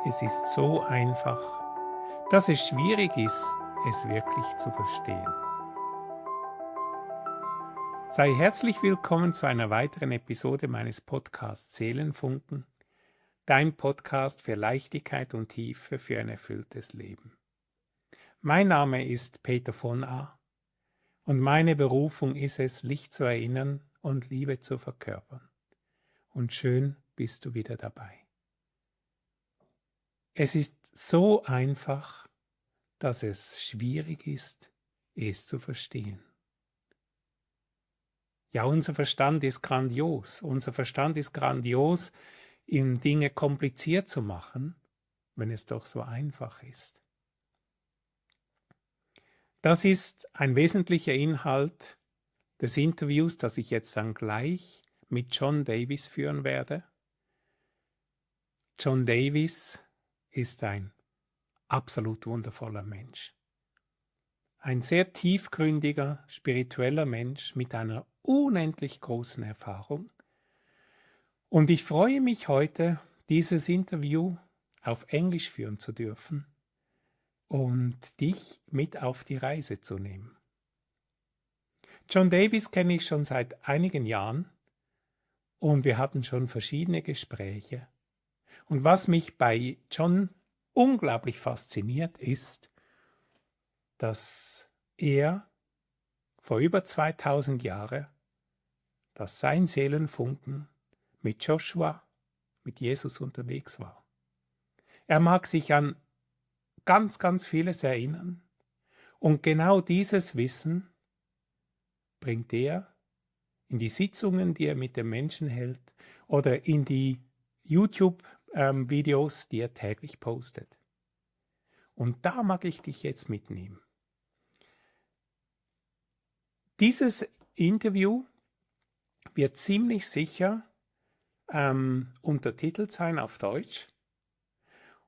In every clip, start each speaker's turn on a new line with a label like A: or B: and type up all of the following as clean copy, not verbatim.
A: Es ist so einfach, dass es schwierig ist, es wirklich zu verstehen. Sei herzlich willkommen zu einer weiteren Episode meines Podcasts Seelenfunken, dein Podcast für Leichtigkeit und Tiefe für ein erfülltes Leben. Mein Name ist Peter von A. und meine Berufung ist es, Licht zu erinnern und Liebe zu verkörpern. Und schön bist du wieder dabei. Es ist so einfach, dass es schwierig ist, es zu verstehen. Ja, unser Verstand ist grandios. Unser Verstand ist grandios, ihm Dinge kompliziert zu machen, wenn es doch so einfach ist. Das ist ein wesentlicher Inhalt des Interviews, das ich jetzt dann gleich mit John Davis führen werde. John Davis ist ein absolut wundervoller Mensch. Ein sehr tiefgründiger, spiritueller Mensch mit einer unendlich großen Erfahrung. Und ich freue mich heute, dieses Interview auf Englisch führen zu dürfen und dich mit auf die Reise zu nehmen. John Davis kenne ich schon seit einigen Jahren und wir hatten schon verschiedene Gespräche. Und was mich bei John unglaublich fasziniert ist, dass er vor über 2000 Jahren, dass sein Seelenfunken mit Joshua, mit Jesus unterwegs war. Er mag sich an ganz, ganz vieles erinnern und genau dieses Wissen bringt er in die Sitzungen, die er mit den Menschen hält oder in die YouTube-Videos, die er täglich postet. Und da mag ich dich jetzt mitnehmen. Dieses Interview wird ziemlich sicher untertitelt sein auf Deutsch.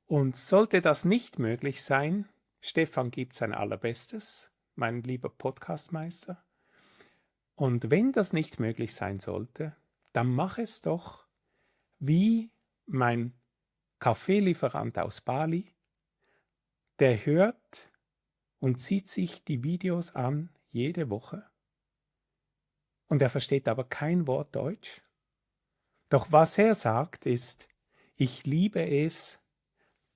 A: Und sollte das nicht möglich sein, Stefan gibt sein Allerbestes, mein lieber Podcastmeister. Und wenn das nicht möglich sein sollte, dann mach es doch wie mein Kaffeelieferant aus Bali. Der hört und sieht sich die Videos an jede Woche. Und er versteht aber kein Wort Deutsch. Doch was er sagt ist, ich liebe es,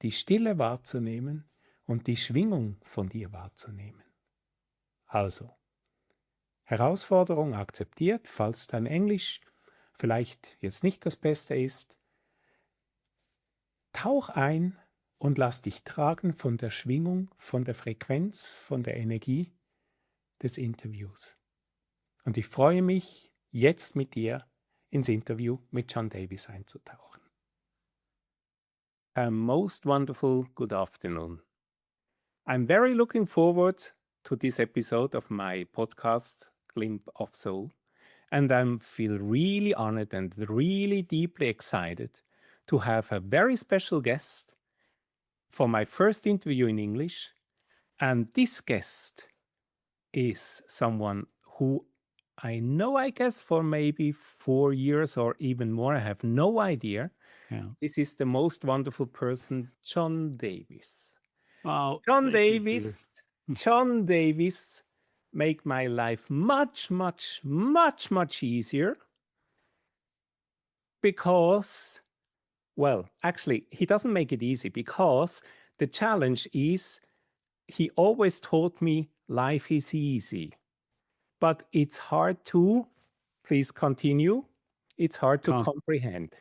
A: die Stille wahrzunehmen und die Schwingung von dir wahrzunehmen. Also, Herausforderung akzeptiert, falls dein Englisch vielleicht jetzt nicht das Beste ist. Tauch ein und lass dich tragen von der Schwingung, von der Frequenz, von der Energie des Interviews. Und ich freue mich, jetzt mit dir ins Interview mit John Davis einzutauchen. A most wonderful good afternoon. I'm very looking forward to this episode of my podcast, Glimpse of Soul, and I feel really honored and really deeply excited to have a very special guest for my first interview in English. And this guest is someone who I know, I guess, for maybe 4 years or even more. I have no idea.
B: Yeah.
A: This is the most wonderful person, John Davis.
B: Oh,
A: John
B: thank you, Peter.
A: Davis, John Davis make my life much, much, much, much easier because, well, actually, he doesn't make it easy because the challenge is he always told me life is easy, but it's hard to, please continue, it's hard to
B: Com-
A: comprehend.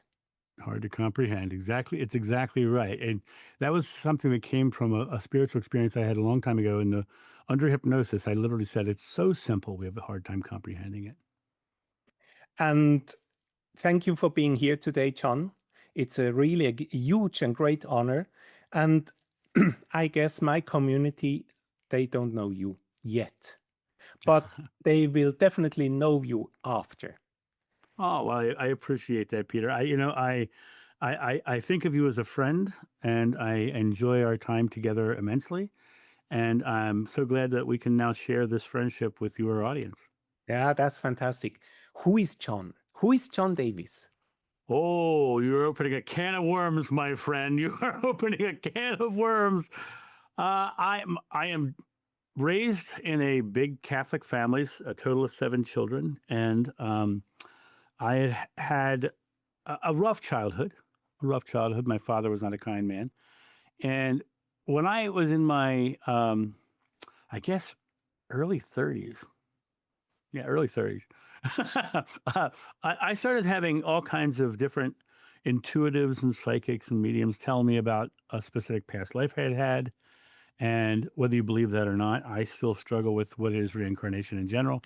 B: Hard to comprehend. Exactly. It's exactly right. And that was something that came from a spiritual experience I had a long time ago. Under hypnosis, I literally said, it's so simple. We have a hard time comprehending it.
A: And thank you for being here today, John. It's really a huge and great honor. And I guess my community, they don't know you yet, but they will definitely know you after.
B: Oh, well, I appreciate that, Peter. I think of you as a friend, and I enjoy our time together immensely. And I'm so glad that we can now share this friendship with your audience.
A: Yeah, that's fantastic. Who is John? Who is John Davis?
B: Oh, you're opening a can of worms, my friend. You are opening a can of worms. I am raised in a big Catholic family, a total of 7 children, and I had a rough childhood. A rough childhood. My father was not a kind man, and when I was in my, I guess, early 30s, yeah, early 30s, I started having all kinds of different intuitives and psychics and mediums tell me about a specific past life I had had. And whether you believe that or not, I still struggle with what is reincarnation in general.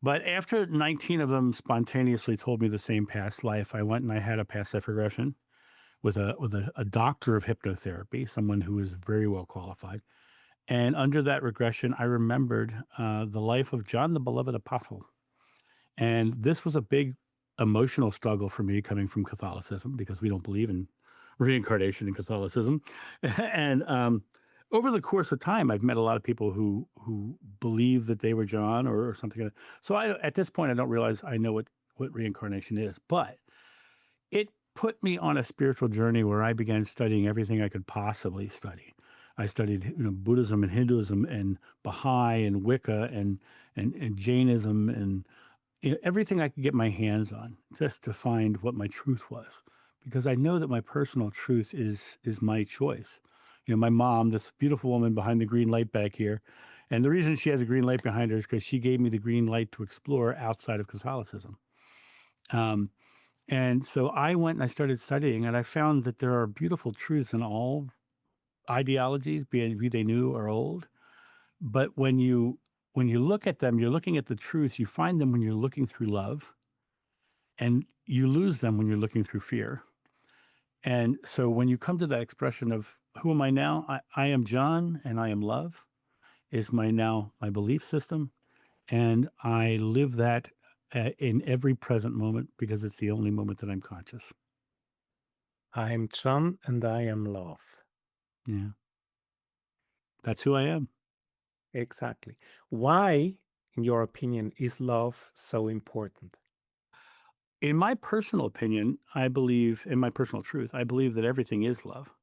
B: But after 19 of them spontaneously told me the same past life, I went and I had a past life regression with a doctor of hypnotherapy, someone who was very well qualified. And under that regression, I remembered the life of John the Beloved Apostle. And this was a big emotional struggle for me coming from Catholicism because we don't believe in reincarnation in Catholicism. And over the course of time, I've met a lot of people who believe that they were John or something. So at this point, I don't realize I know what reincarnation is, but it put me on a spiritual journey where I began studying everything I could possibly study. I studied, Buddhism and Hinduism and Baha'i and Wicca and Jainism and everything I could get my hands on just to find what my truth was, because I know that my personal truth is my choice. My mom, this beautiful woman behind the green light back here, and the reason she has a green light behind her is because she gave me the green light to explore outside of Catholicism. Um, and so I went and I started studying, and I found that there are beautiful truths in all ideologies, be they new or old. But when you look at them, you're looking at the truths. You find them when you're looking through love, and you lose them when you're looking through fear. And so when you come to that expression of who am I now? I am John, and I am love is my belief system, and I live that in every present moment because it's the only moment that I'm conscious.
A: I am John and I am love.
B: Yeah, that's who I am.
A: Exactly. Why, in your opinion, is love so important?
B: In my personal opinion, I believe, in my personal truth, I believe that everything is love.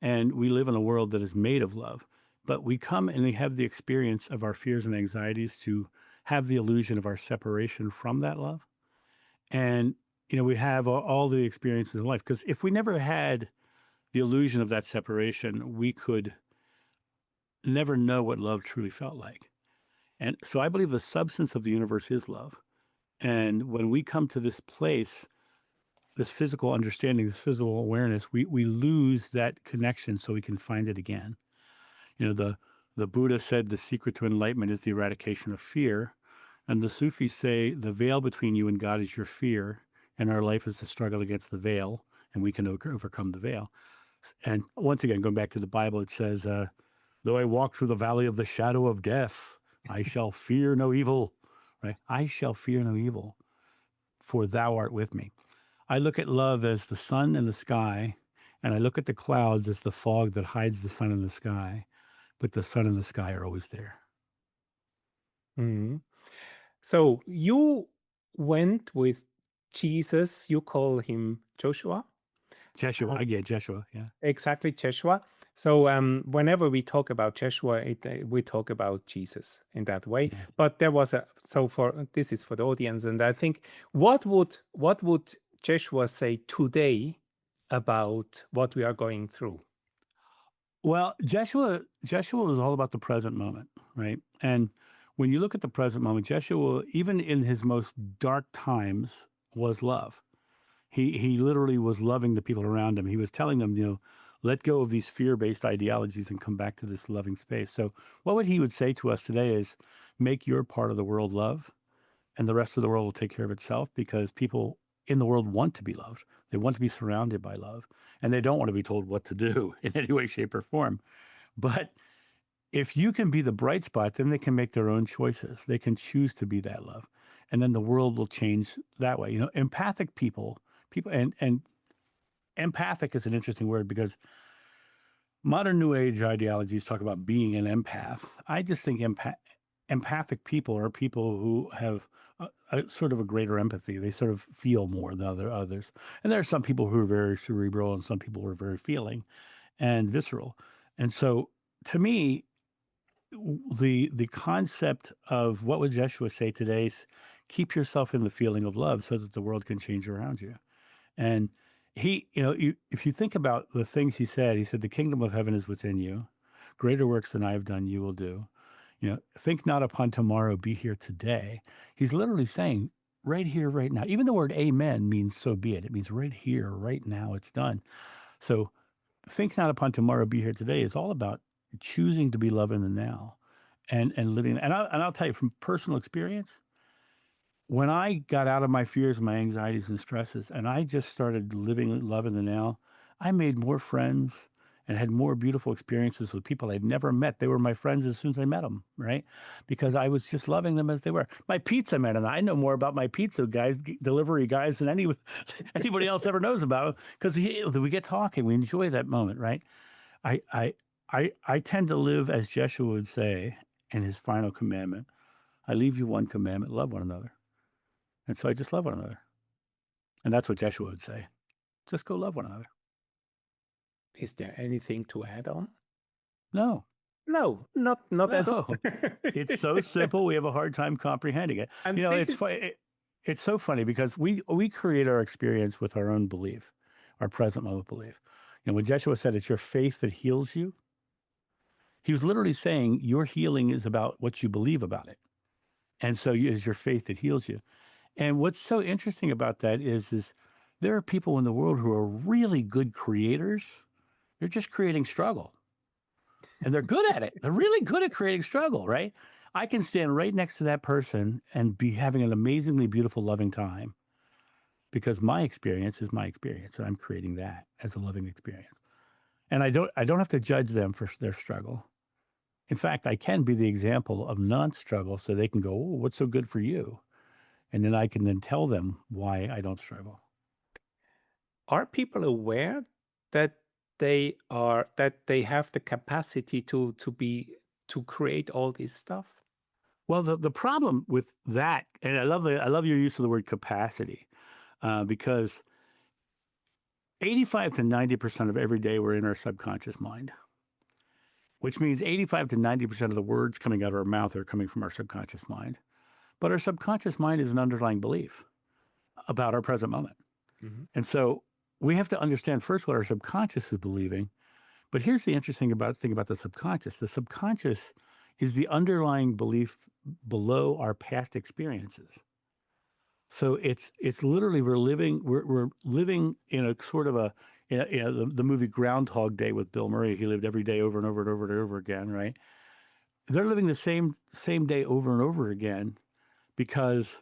B: And we live in a world that is made of love. But we come and we have the experience of our fears and anxieties to have the illusion of our separation from that love. And, we have all the experiences in life. Because if we never had the illusion of that separation, we could never know what love truly felt like. And so I believe the substance of the universe is love. And when we come to this place, this physical understanding, this physical awareness, we lose that connection so we can find it again. The Buddha said the secret to enlightenment is the eradication of fear. And the Sufis say the veil between you and God is your fear, and our life is the struggle against the veil, and we can overcome the veil. And once again, going back to the Bible, it says, though I walk through the valley of the shadow of death, I shall fear no evil, right? I shall fear no evil, for thou art with me. I look at love as the sun and the sky, and I look at the clouds as the fog that hides the sun and the sky, but the sun and the sky are always there.
A: Mhm. So you went with Jesus, you call him Joshua?
B: Jeshua,
A: Uh,
B: I get Jeshua, yeah,
A: exactly, Joshua. So whenever we talk about Joshua, we talk about Jesus in that way.
B: yeah.
A: But there was a so for this is for the audience, and I think what would Joshua say today about what we are going through?
B: Well, Jeshua was all about the present moment, right? And when you look at the present moment, Jeshua, even in his most dark times, was love. He literally was loving the people around him. He was telling them, let go of these fear-based ideologies and come back to this loving space. So what would he would say to us today is make your part of the world love, and the rest of the world will take care of itself, because people in the world want to be loved. They want to be surrounded by love, and they don't want to be told what to do in any way, shape, or form. But if you can be the bright spot, then they can make their own choices. They can choose to be that love. And then the world will change that way. Empathic people and empathic is an interesting word, because modern new age ideologies talk about being an empath. I just think empathic people are people who have sort of a greater empathy. They sort of feel more than others. And there are some people who are very cerebral and some people who are very feeling and visceral. And so to me, the concept of what would Joshua say today is keep yourself in the feeling of love so that the world can change around you. And if you think about the things he said, the kingdom of heaven is within you. Greater works than I have done, you will do. Think not upon tomorrow, be here today. He's literally saying, right here, right now. Even the word amen means so be it. It means right here, right now, it's done. So think not upon tomorrow, be here today is all about choosing to be love in the now and living. And I'll tell you from personal experience, when I got out of my fears, my anxieties and stresses, and I just started living love in the now, I made more friends and had more beautiful experiences with people I'd never met. They were my friends as soon as I met them, right? Because I was just loving them as they were. My pizza man, and I know more about my pizza guys, delivery guys than anybody else ever knows about, because we get talking, we enjoy that moment, right? I, I, I tend to live as Jeshua would say in his final commandment. I leave you one commandment: love one another. And so I just love one another. And that's what Jeshua would say. Just go love one another.
A: Is there anything to add on?
B: No,
A: No, not at all.
B: no. It's so simple. We have a hard time comprehending it.
A: And
B: It's funny. It's so funny because we create our experience with our own belief, our present moment belief. When Jeshua said it's your faith that heals you, he was literally saying your healing is about what you believe about it. And so it's your faith that heals you. And what's so interesting about that is there are people in the world who are really good creators. They're just creating struggle. And they're good at it. They're really good at creating struggle, right? I can stand right next to that person and be having an amazingly beautiful, loving time because my experience is my experience, and I'm creating that as a loving experience. And I don't have to judge them for their struggle. In fact, I can be the example of non-struggle so they can go, oh, what's so good for you? And then I can then tell them why I don't struggle.
A: Are people aware that they have the capacity to create all this stuff?
B: Well, the problem with that, and I love your use of the word capacity, because 85 to 90% of every day we're in our subconscious mind, which means 85 to 90% of the words coming out of our mouth are coming from our subconscious mind. But our subconscious mind is an underlying belief about our present moment.
A: Mm-hmm.
B: And so we have to understand first what our subconscious is believing. But here's the interesting thing about the subconscious. The subconscious is the underlying belief below our past experiences. So it's literally we're living in a sort of the movie Groundhog Day with Bill Murray. He lived every day over and over and over and over again, right? They're living the same day over and over again because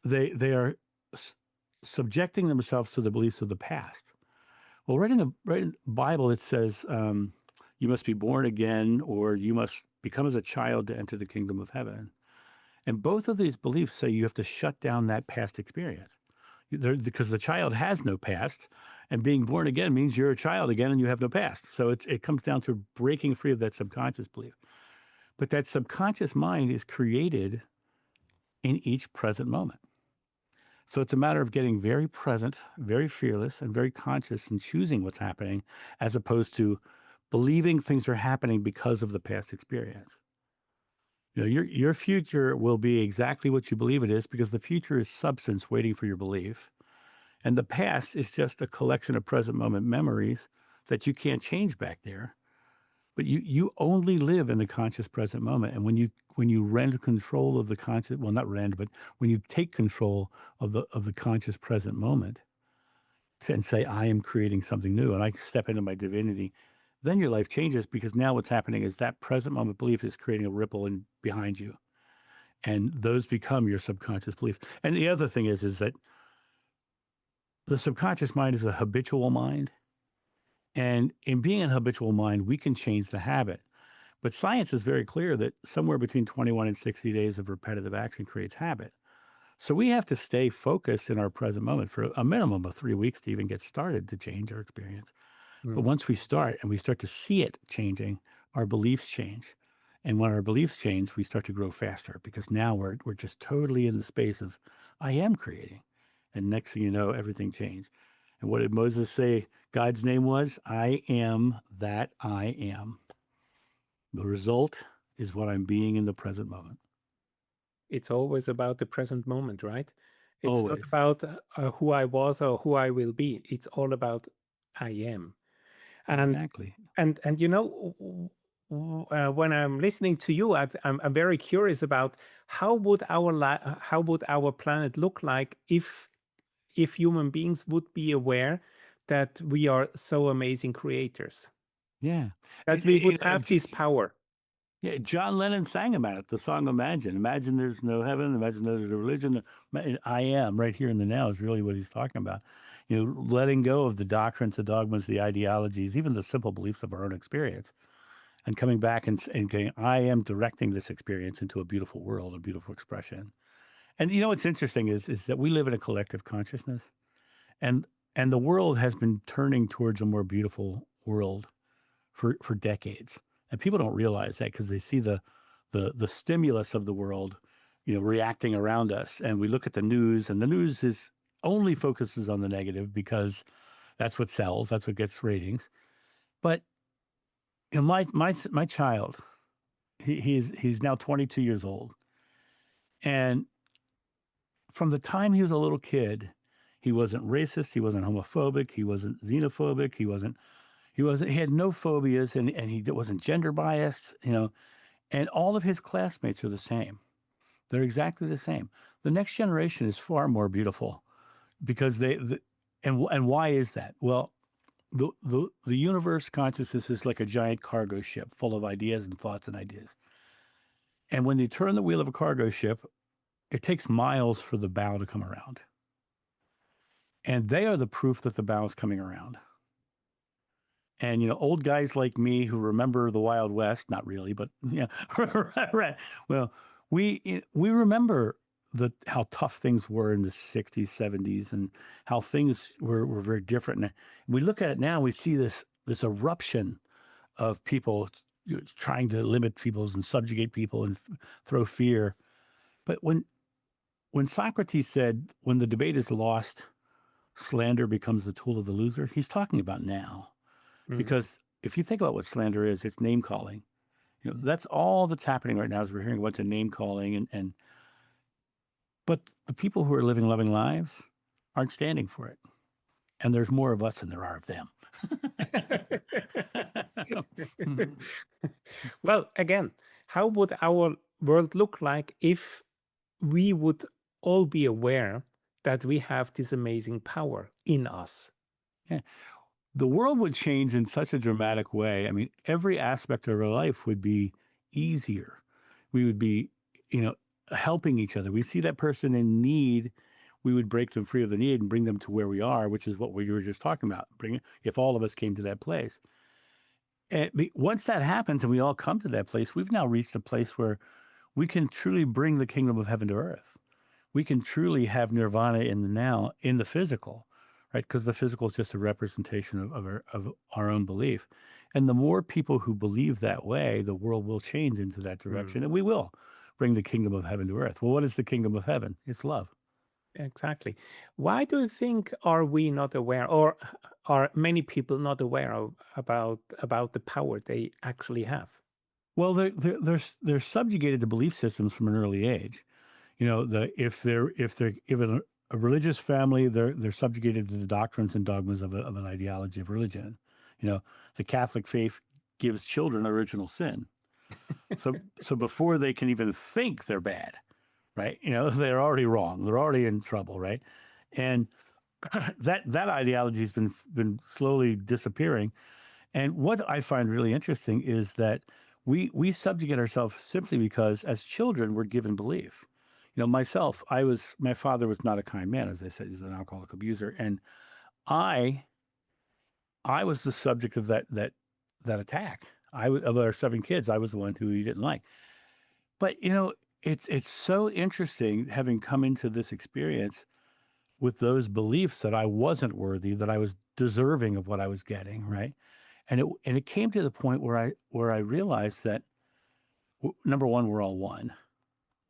B: they are subjecting themselves to the beliefs of the past. Well, right in the Bible, it says you must be born again, or you must become as a child to enter the kingdom of heaven. And both of these beliefs say you have to shut down that past experience because the child has no past, and being born again means you're a child again and you have no past. So it comes down to breaking free of that subconscious belief. But that subconscious mind is created in each present moment. So it's a matter of getting very present, very fearless, and very conscious in choosing what's happening, as opposed to believing things are happening because of the past experience. Your future will be exactly what you believe it is because the future is substance waiting for your belief. And the past is just a collection of present moment memories that you can't change back there. But you only live in the conscious present moment. And when you rend control of the conscious, well, not rend, but when you take control of the conscious present moment and say, I am creating something new and I step into my divinity, then your life changes because now what's happening is that present moment belief is creating a ripple in behind you. And those become your subconscious beliefs. And the other thing is that the subconscious mind is a habitual mind. And in being an habitual mind, we can change the habit. But science is very clear that somewhere between 21 and 60 days of repetitive action creates habit. So we have to stay focused in our present moment for a minimum of 3 weeks to even get started to change our experience. But once we start and we start to see it changing, our beliefs change. And when our beliefs change, we start to grow faster because now we're just totally in the space of I am creating. And next thing you know, everything changed. And what did Moses say God's name was? I am that I am. The result is what I'm being in the present moment.
A: It's always about the present moment, right? It's not
B: Always.
A: about who I was or who I will be. It's all about I am. And
B: Exactly.
A: and you know, when I'm listening to you, I'm very curious about how would our planet look like if human beings would be aware that we are so amazing creators,
B: Yeah.
A: that we would have this power.
B: Yeah, John Lennon sang about it, the song Imagine. Imagine there's no heaven, imagine there's a religion. I am right here in the now is really what he's talking about. You know, letting go of the doctrines, the dogmas, the ideologies, even the simple beliefs of our own experience, and coming back and going, I am directing this experience into a beautiful world, a beautiful expression. And you know what's interesting is that we live in a collective consciousness, and and the world has been turning towards a more beautiful world for decades. And people don't realize that because they see the stimulus of the world, you know, reacting around us. And we look at the news, and the news is only focuses on the negative because that's what sells, that's what gets ratings. But you know, my child, he's now 22 years old, and from the time he was a little kid, he wasn't racist, he wasn't homophobic, he wasn't xenophobic, he had no phobias, and he wasn't gender biased, you know. And all of his classmates are the same. They're exactly the same. The next generation is far more beautiful because and why is that? Well, the universe consciousness is like a giant cargo ship full of ideas and thoughts and ideas. And when you turn the wheel of a cargo ship, it takes miles for the bow to come around. And they are the proof that the bow is coming around. And you know, old guys like me who remember the Wild West, not really, but yeah, right. Well, we remember how tough things were in the 60s, 70s, and how things were very different. And we look at it now, we see this eruption of people trying to limit peoples and subjugate people and throw fear. But when Socrates said, "When the debate is lost, slander becomes the tool of the loser," he's talking about now.
A: Mm,
B: Because if you think about what slander is, it's name calling. You know,
A: mm.
B: that's all that's happening right now is we're hearing a bunch of name calling and but the people who are living loving lives aren't standing for it. And there's more of us than there are of them.
A: Well, again, how would our world look like if we would all be aware that we have this amazing power in us?
B: Yeah. The world would change in such a dramatic way. I mean, every aspect of our life would be easier. We would be, you know, helping each other. We see that person in need, we would break them free of the need and bring them to where we are, which is what we were just talking about. Bring if all of us came to that place. And once that happens and we all come to that place, we've now reached a place where we can truly bring the kingdom of heaven to earth. We can truly have nirvana in the now, in the physical, right? Because the physical is just a representation of our own belief. And the more people who believe that way, the world will change into that
A: Mm,
B: direction. And we will bring the kingdom of heaven to earth. Well, what is the kingdom of heaven? It's love.
A: exactly. Why do you think are we not aware, or are many people not aware about the power they actually have?
B: Well, they're subjugated to belief systems from an early age. You know, if a religious family, they're subjugated to the doctrines and dogmas of an ideology of religion. You know, the Catholic faith gives children original sin. So before they can even think they're bad, right? You know, they're already wrong. They're already in trouble, right? And that ideology has been slowly disappearing. And what I find really interesting is that we subjugate ourselves simply because as children we're given belief. You know, myself, my father was not a kind man, as I said, he's an alcoholic abuser, and I I was the subject of that attack. I was of our seven kids, I was the one who he didn't like. But you know, it's so interesting having come into this experience with those beliefs that I wasn't worthy, that I was deserving of what I was getting, right? And it came to the point where I realized that number one, we're all one.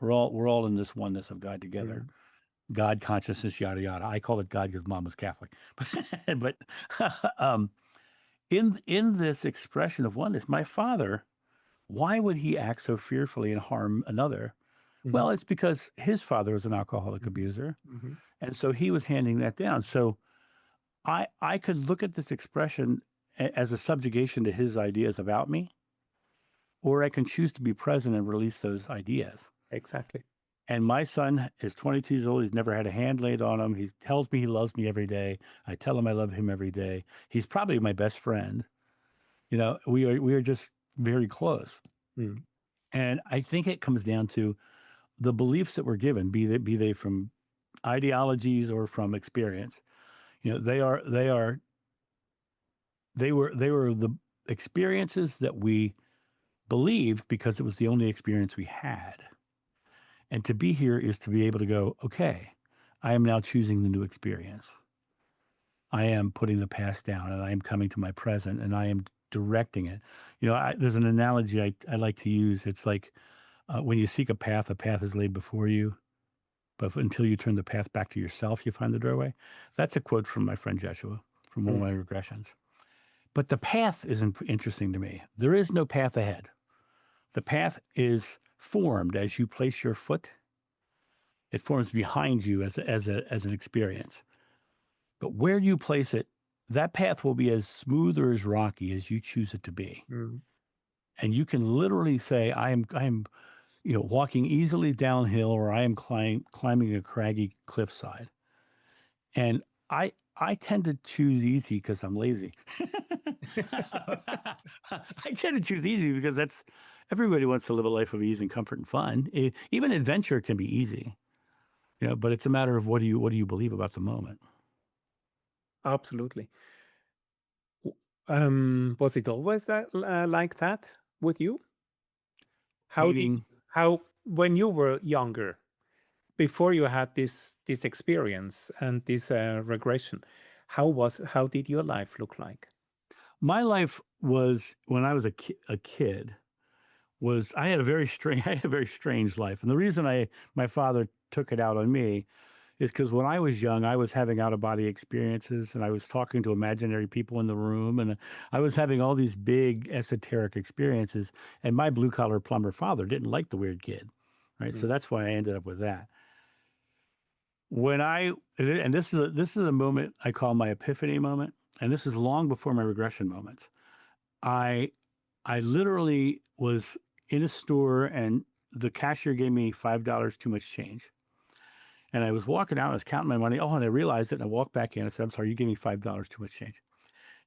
B: We're all in this oneness of God together.
A: Mm,
B: God consciousness, yada yada. I call it God because Mom was Catholic, but um, in this expression of oneness, my father, why would he act so fearfully and harm another?
A: mhm,
B: Well, it's because his father was an alcoholic
A: mhm,
B: abuser,
A: mhm.
B: and so he was handing that down. So I could look at this expression as a subjugation to his ideas about me, or I can choose to be present and release those ideas.
A: Exactly.
B: And my son is 22 years old. He's never had a hand laid on him. He tells me he loves me every day. I tell him I love him every day. He's probably my best friend. We are just very close.
A: Mm,
B: And I think it comes down to the beliefs that we're given, be they from ideologies or from experience. They were the experiences that we believed because it was the only experience we had. And to be here is to be able to go, okay, I am now choosing the new experience. I am putting the past down and I am coming to my present and I am directing it. There's an analogy I like to use. It's like when you seek a path is laid before you, but until you turn the path back to yourself, you find the doorway. That's a quote from my friend Joshua from one of
A: mm,
B: my regressions. But the path isn't interesting to me. There is no path ahead. The path is formed as you place your foot. It forms behind you as an experience. But where you place it, that path will be as smooth or as rocky as you choose it to be.
A: mm.
B: And you can literally say, I am walking easily downhill, or I am climbing a craggy cliffside. And I tend to choose easy because I'm lazy. I tend to choose easy because that's everybody wants to live a life of ease and comfort and fun. Even adventure can be easy, but it's a matter of what do you believe about the moment.
A: Absolutely. Was it always like that with you? How did
B: Meaning,
A: how when you were younger, before you had this experience and this regression, how did your life look like?
B: my life was when I was a kid was I had a very strange I had a very strange life, and the reason my father took it out on me is because when I was young, I was having out of body experiences and I was talking to imaginary people in the room and I was having all these big esoteric experiences. And my blue collar plumber father didn't like the weird kid. Right. So
A: Mm,
B: that's why I ended up with that. And this is a moment I call my epiphany moment. And this is long before my regression moments. I I literally was in a store and the cashier gave me $5 too much change. And I was walking out, I was counting my money. Oh, and I realized it. And I walked back in. I said, I'm sorry, you gave me $5 too much change.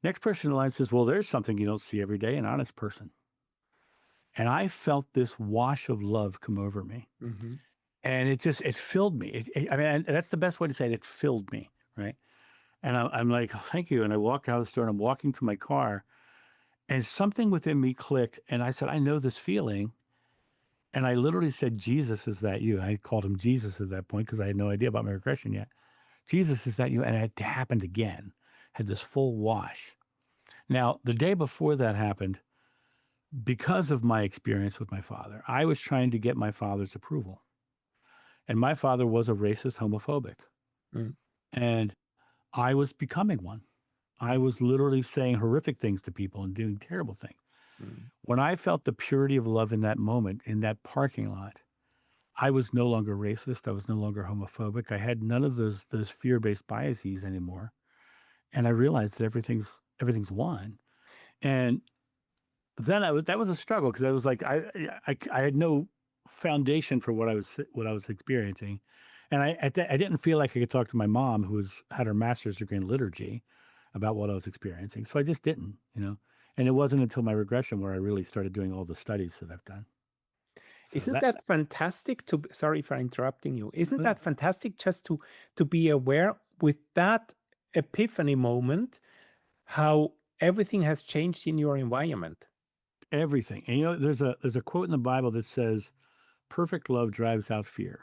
B: Next person in line says, well, there's something you don't see every day, an honest person. And I felt this wash of love come over me.
A: mhm.
B: And it filled me. I mean, and that's the best way to say it. It filled me. Right. And I'm like, oh, thank you. And I walk out of the store and I'm walking to my car and something within me clicked. And I said, I know this feeling. And I literally said, Jesus, is that you? I called him Jesus at that point because I had no idea about my regression yet. Jesus, is that you? And it happened again, had this full wash. Now, the day before that happened, because of my experience with my father, I was trying to get my father's approval. And my father was a racist, homophobic.
A: Mm,
B: And I was becoming one. I was literally saying horrific things to people and doing terrible things.
A: mm.
B: When I felt the purity of love in that moment, in that parking lot, I was no longer racist. I was no longer homophobic. I had none of those fear-based biases anymore. And I realized that everything's one. And then that was a struggle because I was like I had no foundation for what I was experiencing, and I didn't feel like I could talk to my mom who had her master's degree in liturgy about what I was experiencing. So I just didn't. And it wasn't until my regression where I really started doing all the studies that I've done. So
A: Isn't
B: that
A: that fantastic sorry for interrupting you. Isn't
B: uh,
A: that fantastic just to be aware with that epiphany moment how everything has changed in your environment?
B: everything. And there's a quote in the Bible that says, "Perfect love drives out fear."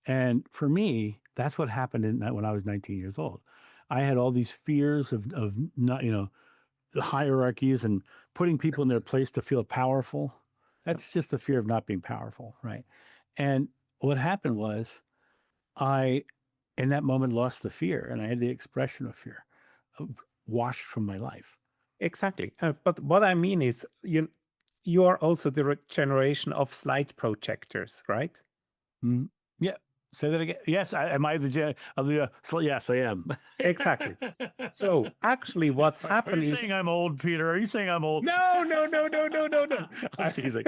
B: And for me, that's what happened when I was 19 years old. I had all these fears of not, the hierarchies and putting people in their place to feel powerful. That's just the fear of not being powerful, right? And what happened was I, in that moment, lost the fear, and I had the expression of fear washed from my life.
A: Exactly. But what I mean is, you are also the generation of slide projectors, right?
B: Mm. Yeah. Say that again. Yes, am I the of the? Yes, I am.
A: Exactly. So actually, what
B: Are you
A: happened is,
B: saying I'm old, Peter? Are you saying I'm old?
A: no, no, no, no, no, no, no.
B: I'm teasing.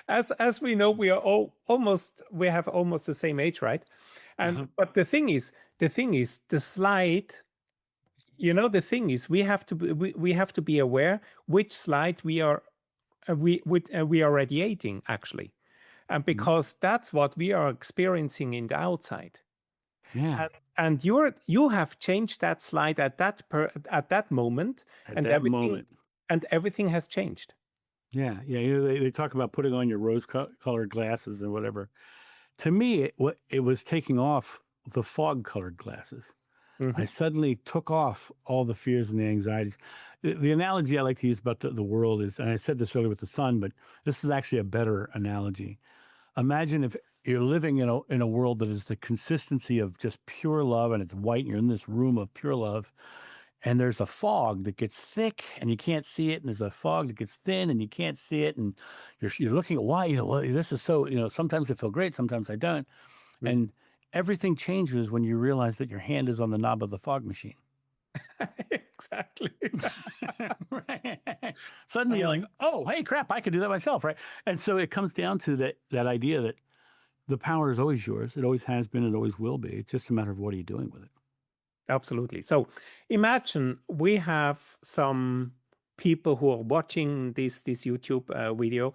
A: As we know, we are almost we have almost the same age, right? And
B: Uh-huh.
A: but the thing is, the slide. The thing is, we have to be aware which slide we are radiating actually, and
B: Mm.
A: because that's what we are experiencing in the outside.
B: Yeah.
A: And you have changed that slide at that moment,
B: At
A: and
B: that moment.
A: everything has changed.
B: Yeah. Yeah. You know, they talk about putting on your rose-colored glasses and whatever. To me, it was taking off the fog-colored glasses. I
A: Mhm.
B: suddenly took off all the fears and the anxieties. The analogy I like to use about the world is, and I said this earlier with the sun, but this is actually a better analogy. Imagine if you're living in a world that is the consistency of just pure love, and it's white, and you're in this room of pure love, and there's a fog that gets thick and you can't see it, and there's a fog that gets thin and you can't see it, and you're looking at why, well, this is so, sometimes I feel great, sometimes I don't.
A: Mm.
B: And everything changes when you realize that your hand is on the knob of the fog machine.
A: Exactly.
B: Right. Suddenly you're
A: Uh,
B: like, oh, hey, crap, I could do that myself, right? And so it comes down to that idea that the power is always yours. It always has been. It always will be. It's just a matter of what are you doing with it.
A: Absolutely. So imagine we have some people who are watching this YouTube video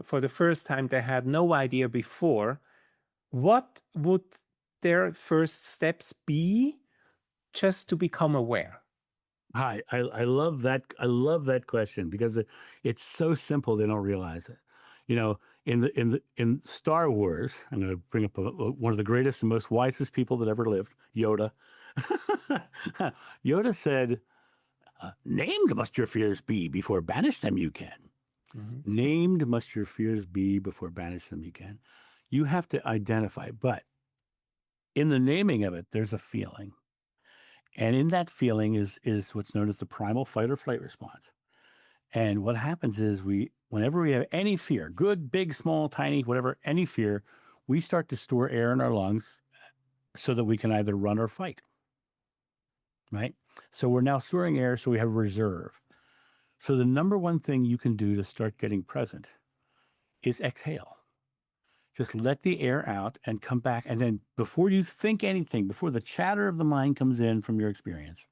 A: for the first time. They had no idea before. What would their first steps be just to become aware?
B: Hi, I love that. I love that question because it's so simple they don't realize it. You know, in Star Wars, I'm going to bring up one of the greatest and most wisest people that ever lived, Yoda. Yoda said, "Named must your fears be before banish them you can."
A: Mhm.
B: Named must your fears be before banish them you can. You have to identify, but in the naming of it, there's a feeling. And in that feeling is what's known as the primal fight or flight response. And what happens is whenever we have any fear, good, big, small, tiny, whatever, any fear, we start to store air in our lungs so that we can either run or fight, right? So we're now storing air, so we have reserve. So the number one thing you can do to start getting present is exhale. Just let the air out and come back. And then before you think anything, before the chatter of the mind comes in from your experience,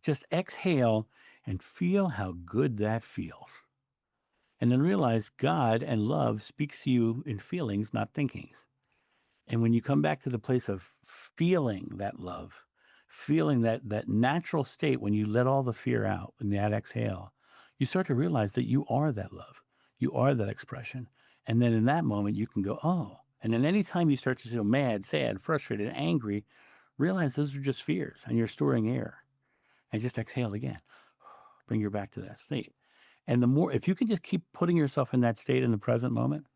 B: just exhale and feel how good that feels. And then realize God and love speaks to you in feelings, not thinkings. And when you come back to the place of feeling that love, feeling that natural state when you let all the fear out in that exhale, you start to realize that you are that love. You are that expression. And then in that moment, you can go, oh. And then anytime you start to feel mad, sad, frustrated, angry, realize those are just fears and you're storing air. And just exhale again. Bring you back to that state. And the more, if you can just keep putting yourself in that state in the present moment,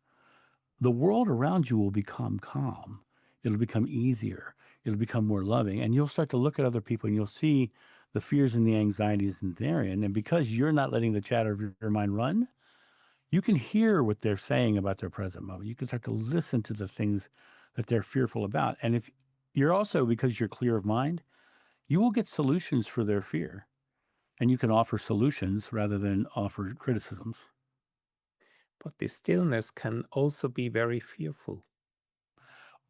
B: the world around you will become calm. It'll become easier. It'll become more loving. And you'll start to look at other people and you'll see the fears and the anxieties in therein. And because you're not letting the chatter of your mind run, you can hear what they're saying about their present moment. You can start to listen to the things that they're fearful about. And if you're also, because you're clear of mind, you will get solutions for their fear. And you can offer solutions rather than offer criticisms.
A: But the stillness can also be very fearful.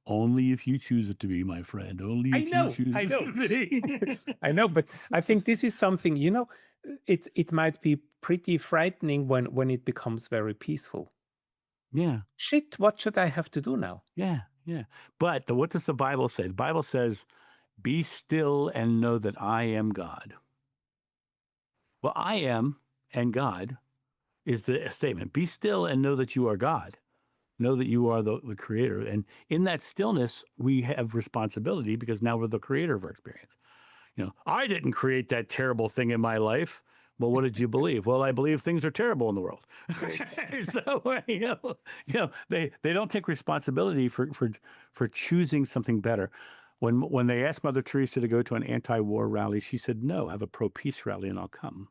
B: Only if you choose it to be, my friend. Only
A: I
B: if you
A: know,
B: choose
A: I
B: it
A: know.
B: to be.
A: I know, but I think this is something, it might be pretty frightening when it becomes very peaceful.
B: Yeah,
A: Shit, what should I have to do now?
B: yeah, yeah. But what does the Bible say? The Bible says, "Be still and know that I am God." Well, I am and God is the statement. Be still and know that you are God. Know that you are the creator. And in that stillness, we have responsibility because now we're the creator of our experience. I didn't create that terrible thing in my life. Well, what did you believe? Well, I believe things are terrible in the world.
A: Great.
B: So they don't take responsibility for choosing something better. When they asked Mother Teresa to go to an anti-war rally, she said, "No, have a pro-peace rally, and I'll come."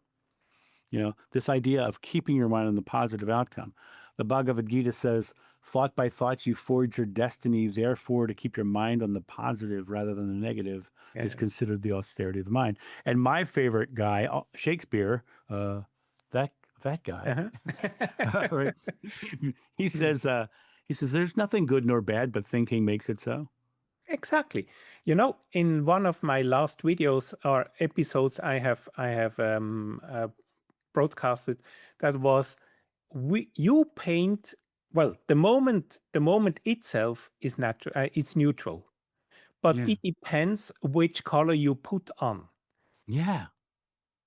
B: This idea of keeping your mind on the positive outcome. The Bhagavad Gita says, "Thought by thought you forge your destiny. Therefore, to keep your mind on the positive rather than the negative is
A: Yeah.
B: considered the austerity of the mind." And my favorite guy, Shakespeare, that that guy,
A: Uh-huh.
B: right? He says, "There's nothing good nor bad, but thinking makes it so."
A: Exactly. In one of my last videos or episodes, I have broadcasted that was you paint. Well, the moment itself is natural. It's neutral, but
B: Yeah,
A: it depends which color you put on.
B: yeah,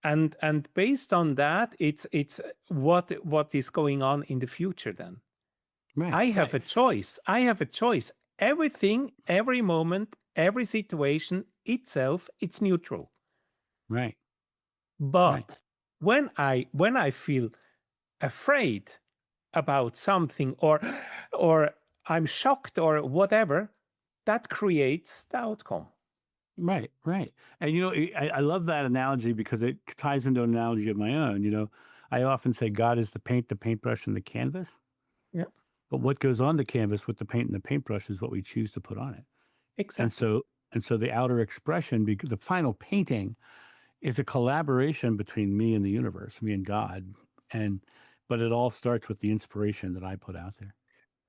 A: And based on that, it's what is going on in the future then.
B: right,
A: I have
B: right,
A: a choice. I have a choice. Everything, every moment, every situation itself, it's neutral.
B: right, right,
A: But when I feel afraid about something, or I'm shocked or whatever, that creates the outcome.
B: right, right. And I love that analogy because it ties into an analogy of my own. I often say God is the paint, the paintbrush, and the canvas.
A: Yeah,
B: But what goes on the canvas with the paint and the paintbrush is what we choose to put on it. And
A: exactly.
B: so and so the outer expression, because the final painting is a collaboration between me and the universe, me and God. And but it all starts with the inspiration that I put out there.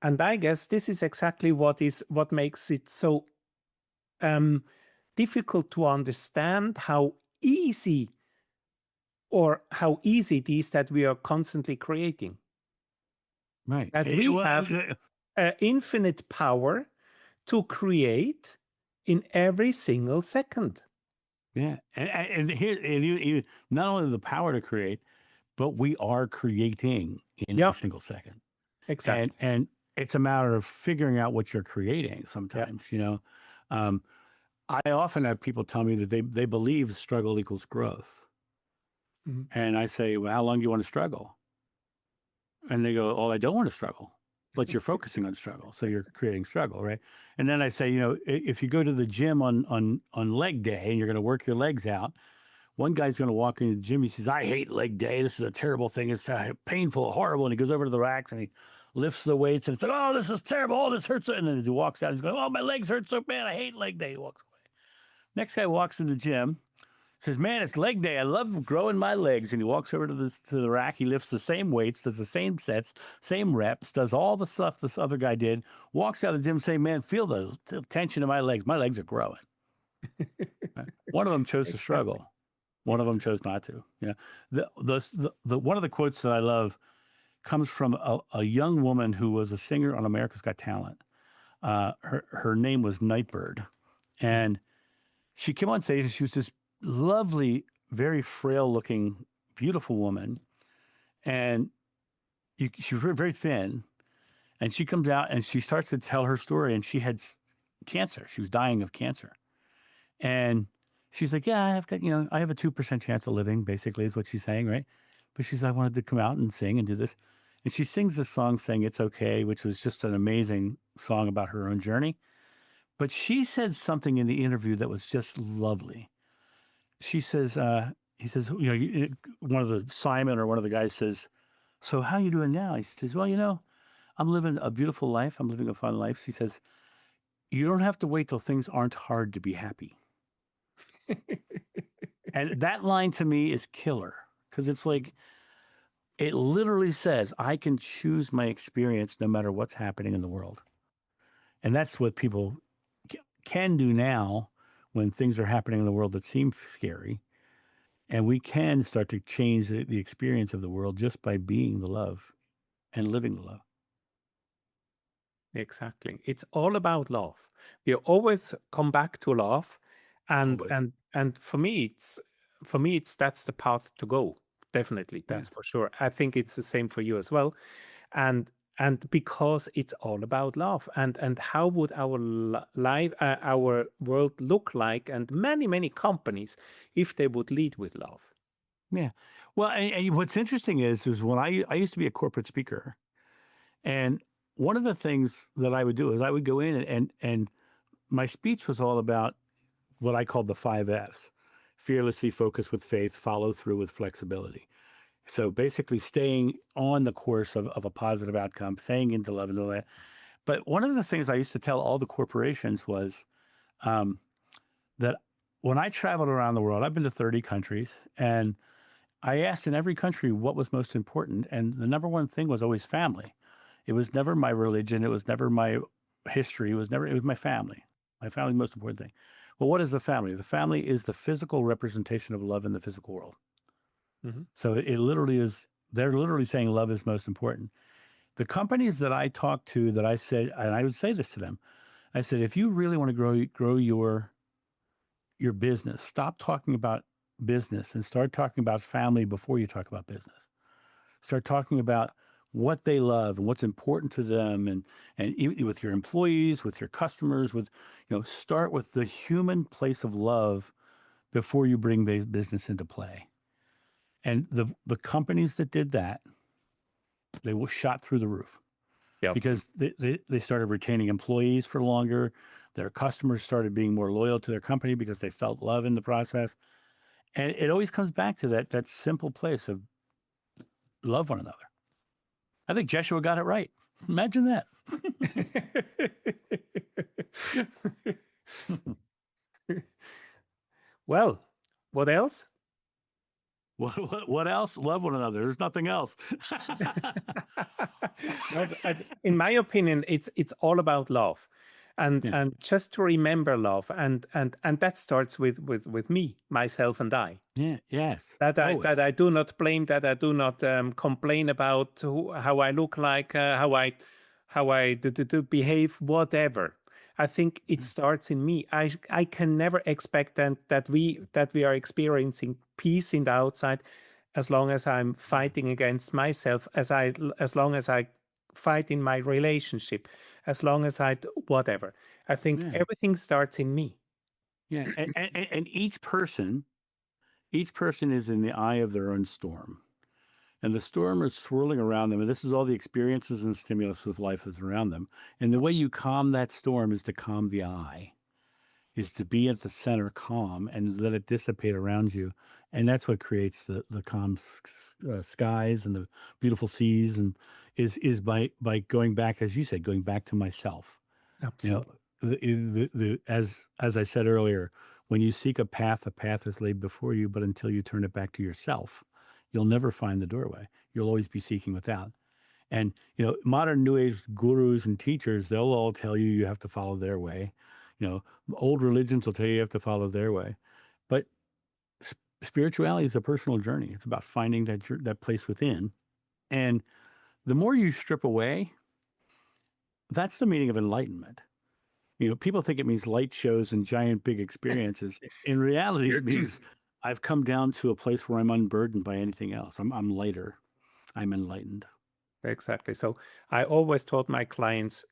A: And I guess this is exactly what makes it so um, difficult to understand easy how easy it is that we are constantly creating.
B: Right.
A: That we have infinite power to create in every single second.
B: Yeah. And here, not only the power to create, but we are creating in every
A: Yeah,
B: single second. And
A: exactly.
B: and it's a matter of figuring out what you're creating
A: Yeah.
B: sometimes. Um, I often have people tell me that they believe struggle equals growth.
A: Mhm.
B: And I say, "Well, how long do you want to struggle?" And they go, "Oh, I don't want to struggle." But you're focusing on struggle. So you're creating struggle, right? And then I say, if you go to the gym on leg day and you're going to work your legs out, one guy's going to walk into the gym. He says, "I hate leg day. This is a terrible thing. It's painful, horrible." And he goes over to the racks and he lifts the weights and it's like, "Oh, this is terrible. Oh, this hurts." And then as he walks out, he's going, "Oh, my legs hurt so bad. I hate leg day." He walks away. Next guy walks in the gym, says, "Man, it's leg day. I love growing my legs." And he walks over to the rack. He lifts the same weights, does the same sets, same reps, does all the stuff this other guy did. Walks out of the gym saying, "Man, feel the tension in my legs. My legs are growing." Right? One of them chose to
A: Exactly.
B: struggle. One of them chose not to. Yeah. The one of the quotes that I love comes from a young woman who was a singer on America's Got Talent. Her name was Nightbird,
A: Mhm.
B: and she came on stage and she was this lovely, very frail looking, beautiful woman. And she was very, very thin. And she comes out and she starts to tell her story. And she had cancer. She was dying of cancer. And she's like, "Yeah, I have a 2% chance of living," basically, is what she's saying, right? But she's, "I wanted to come out and sing and do this." And she sings this song saying "It's Okay," which was just an amazing song about her own journey. But she said something in the interview that was just lovely. She says, he says, one of the Simon or one of the guys says, "So how you doing now?" He says, "Well, I'm living a beautiful life. I'm living a fun life." She says, "You don't have to wait till things aren't hard to be happy." And that line to me is killer because it's like, it literally says, I can choose my experience no matter what's happening in the world. And that's what people can do now when things are happening in the world that seem scary. And we can start to change the experience of the world just by being the love and living the love.
A: Exactly. It's all about love. We always come back to love, and
B: Always.
A: and for me it's that's the path to go. Definitely,
B: Yeah.
A: that's for sure. I think it's the same for you as well. And because it's all about love, and how would our life, our world look like, and many companies if they would lead with love.
B: Yeah. Well, and what's interesting is when I used to be a corporate speaker, and one of the things that I would do is I would go in and my speech was all about what I called the five F's: fearlessly focus with faith, follow through with flexibility. So basically, staying on the course of a positive outcome, staying into love and all that. But one of the things I used to tell all the corporations was um, that when I traveled around the world, I've been to 30 countries, and I asked in every country what was most important. And the number one thing was always family. It was never my religion. It was never my history. It was my family. My family, the most important thing. Well, what is the family? The family is the physical representation of love in the physical world.
A: Mhm.
B: So it literally is, they're literally saying love is most important. The companies that I talked to that I said, and I would say this to them, I said, if you really want to grow your business, stop talking about business and start talking about family before you talk about business. Start talking about what they love and what's important to them, with your employees, with your customers, start with the human place of love before you bring business into play. And the companies that did that, they were shot through the roof
A: Yeah, absolutely.
B: because they started retaining employees for longer. Their customers started being more loyal to their company because they felt love in the process. And it always comes back to that simple place of love one another. I think Jeshua got it right. Imagine that.
A: Well, what else?
B: What else? Love one another. There's nothing else.
A: No, in my opinion, it's all about love,
B: Yeah.
A: and just to remember love, and that starts with me, myself, and I.
B: Yeah. Yes.
A: That
B: Always.
A: I do not blame, that I do not complain about how I look like, how I do behave, whatever. I think it
B: Yeah.
A: starts in me. I can never expect that we are experiencing peace in the outside, as long as I'm fighting against myself, as long as I fight in my relationship, as long as whatever. I think
B: Yeah.
A: everything starts in me.
B: Yeah. And each person is in the eye of their own storm. And the storm is swirling around them. And this is all the experiences and stimulus of life that's around them. And the way you calm that storm is to calm the eye, is to be at the center calm and let it dissipate around you. And that's what creates the calm skies and the beautiful seas, and is by going back, as you said, going back to myself. You know,
A: Absolutely.
B: as I said earlier, when you seek a path is laid before you, but until you turn it back to yourself, you'll never find the doorway. You'll always be seeking without. And modern new age gurus and teachers, they'll all tell you you have to follow their way. Old religions will tell you you have to follow their way. But spirituality is a personal journey. It's about finding that place within. And the more you strip away, that's the meaning of enlightenment. People think it means light shows and giant big experiences. In reality, it means I've come down to a place where I'm unburdened by anything else. I'm lighter. I'm enlightened.
A: Exactly. So I always told my clients,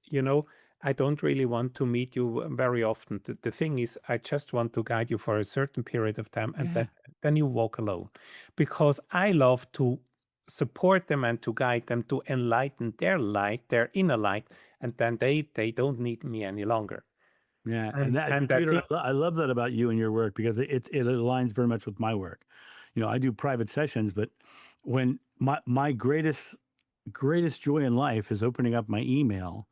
A: I don't really want to meet you very often. The thing is, I just want to guide you for a certain period of time, and
B: Yeah.
A: then you walk alone. Because I love to support them and to guide them to enlighten their light, their inner light, and then they don't need me any longer.
B: Yeah, and
A: And I
B: Peter,
A: think,
B: I love that about you and your work because it aligns very much with my work. I do private sessions, but when my greatest joy in life is opening up my email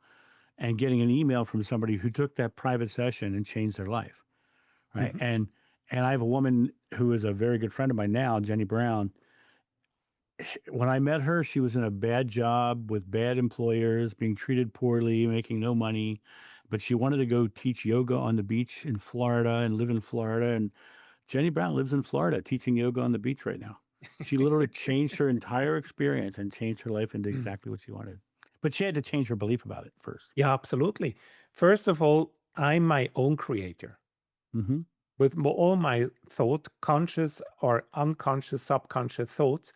B: and getting an email from somebody who took that private session and changed their life, right?
A: Mhm,
B: And I have a woman who is a very good friend of mine now, Jenny Brown. When I met her, she was in a bad job with bad employers, being treated poorly, making no money, but she wanted to go teach yoga on the beach in Florida and live in Florida. And Jenny Brown lives in Florida teaching yoga on the beach right now. She literally changed her entire experience and changed her life into
A: mm.
B: exactly what she wanted. But she had to change her belief about it first.
A: Yeah, absolutely. First of all, I'm my own creator.
B: Hmm.
A: With all my thought, conscious or unconscious, subconscious thoughts,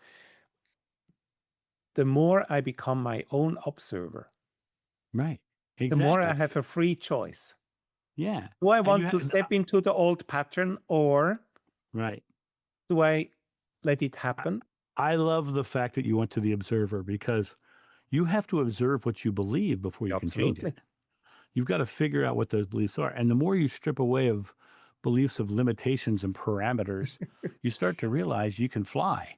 A: the more I become my own observer,
B: Right.
A: the more I
B: Exactly.
A: have a free choice.
B: Yeah.
A: Do I
B: And you
A: want to
B: have,
A: step into the old pattern, or
B: right.
A: do I let it
B: I,
A: happen.
B: I love the fact that you went to the observer because you have to observe what you believe before you can change
A: Absolutely.
B: it. You've got to figure out what those beliefs are. And the more you strip away of beliefs of limitations and parameters, you start to realize you can fly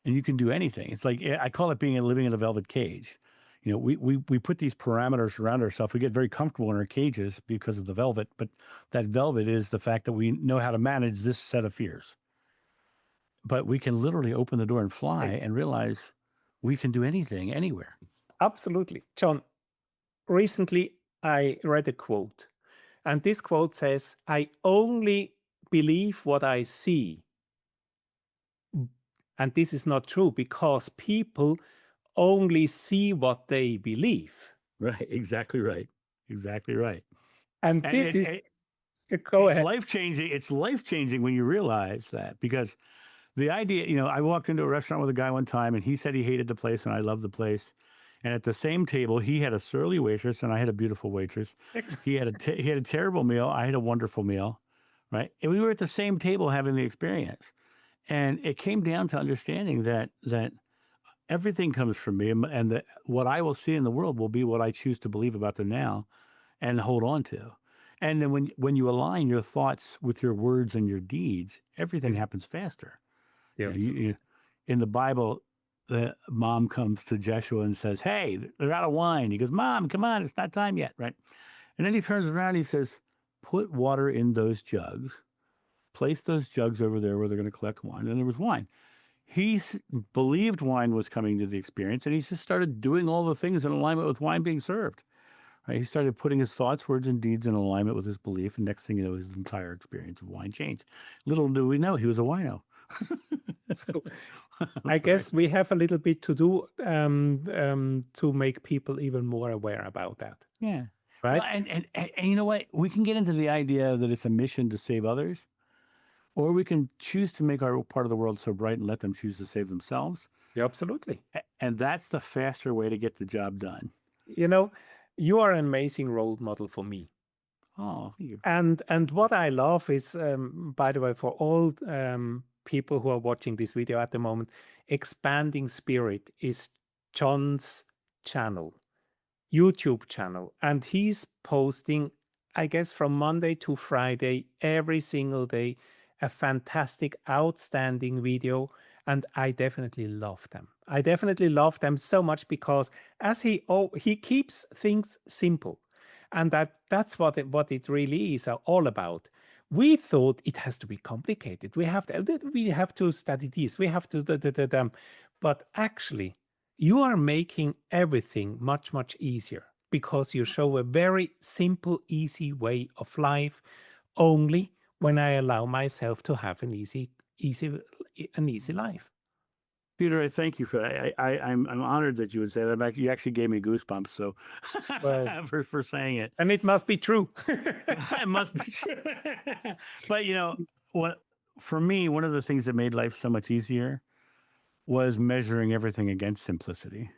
B: and you can do anything. It's like I call it being living in a velvet cage. You know, we put these parameters around ourselves. We get very comfortable in our cages because of the velvet, but that velvet is the fact that we know how to manage this set of fears. But we can literally open the door and fly
A: Hey,
B: and realize we can do anything anywhere.
A: absolutely. John, recently I read a quote, and this quote says, I only believe what I see. And this is not true because people only see what they believe.
B: Right. Exactly right. Exactly right.
A: And
B: And
A: this is, go
B: it's
A: ahead.
B: life changing. It's life changing when you realize that because the idea, you know, I walked into a restaurant with a guy one time and he said he hated the place and I loved the place. And at the same table, he had a surly waitress and I had a beautiful waitress. He had a terrible meal. I had a wonderful meal, right? And we were at the same table having the experience. And it came down to understanding that everything comes from me and that what I will see in the world will be what I choose to believe about the now and hold on to. And then when you align your thoughts with your words and your deeds, everything
A: Yeah,
B: happens faster.
A: yeah,
B: You know,
A: absolutely.
B: in the Bible, the mom comes to Jeshua and says, "Hey, they're out of wine." He goes, "Mom, come on, it's not time yet, right?" And then he turns around and he says, "Put water in those jugs. Place those jugs over there where they're going to collect wine." And there was wine. He believed wine was coming to the experience, and he just started doing all the things in alignment with wine being served. Right? He started putting his thoughts, words, and deeds in alignment with his belief. And next thing you know, his entire experience of wine changed. Little do we know, he was a wino.
A: So
B: I'm
A: I
B: sorry.
A: guess we have a little bit to do to make people even more aware about that,
B: Yeah. Well,
A: right?
B: and you know what? We can get into the idea that it's a mission to save others, or we can choose to make our part of the world so bright and let them choose to save themselves.
A: Yeah, absolutely.
B: And that's the faster way to get the job done.
A: You know, you are an amazing role model for me.
B: Oh, you.
A: And what I love is, by the way, for all people who are watching this video at the moment, Expanding Spirit is John's channel. YouTube channel, and he's posting, I guess, from Monday to Friday, every single day, a fantastic, outstanding video. And I definitely love them. I definitely love them so much because as he keeps things simple, and that's what it really is all about. We thought it has to be complicated. We have to study this. We have to but actually you are making everything much, much easier because you show a very simple, easy way of life only when I allow myself to have an easy life.
B: Peter, I thank you for that. I'm honored that you would say that. You actually gave me goosebumps. So
A: Well,
B: for saying it,
A: and it must be true.
B: it must be true. But you know what? For me, one of the things that made life so much easier was measuring everything against simplicity.